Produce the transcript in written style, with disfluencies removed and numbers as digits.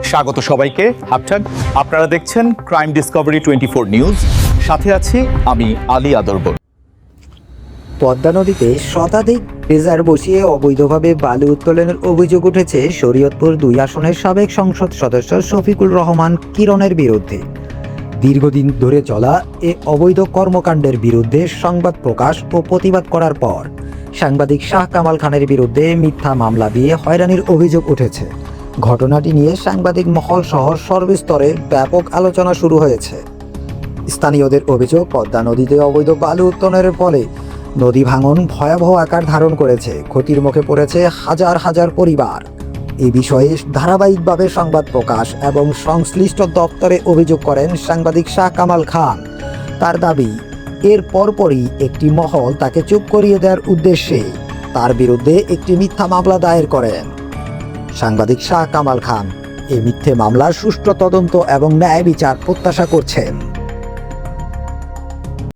স্বাগত সবাইকে। হাবঠাক, আপনারা দেখছেন ক্রাইম ডিসকভারি 24 নিউজ। সাথে আছি আমি আলী আদরবর। পদ্মা নদীতে শতাধিক ড্রেজার বসিয়ে অবৈধভাবে বালু উত্তোলনের অভিযোগ উঠেছে শরীয়তপুর 2 আসনের সাবেক সংসদ সদস্য শফিকুল রহমান কিরণের বিরুদ্ধে। দীর্ঘদিন ধরে চলা এ অবৈধ কর্মকাণ্ডের বিরুদ্ধে সংবাদ প্রকাশ ও প্রতিবাদ করার পর সাংবাদিক শাহ কামাল খানের বিরুদ্ধে মিথ্যা মামলা দিয়ে হয়রানির অভিযোগ উঠেছে। ঘটনাটি নিয়ে সাংবাদিক মহল সহ সর্বস্তরে ব্যাপক আলোচনা শুরু হয়েছে। স্থানীয়দের অভিযোগ, পদ্মা নদীতে অবৈধ বালু উত্তোলনের ফলে নদী ভাঙন ভয়াবহ আকার ধারণ করেছে, ক্ষতির মুখে পড়েছে হাজার হাজার পরিবার। এই বিষয়ে ধারাবাহিকভাবে সংবাদ প্রকাশ এবং সংশ্লিষ্ট দপ্তরে অভিযোগ করেন সাংবাদিক শাহ কামাল খান। তার দাবি, এর পরপরই একটি মহল তাকে চুপ করিয়ে দেওয়ার উদ্দেশ্যে তার বিরুদ্ধে একটি মিথ্যা মামলা দায়ের করেন। সাংবাদিক শাহ কামাল খান এই মিথ্যে মামলার সুষ্ঠু তদন্ত এবং ন্যায় বিচার প্রত্যাশা করছেন।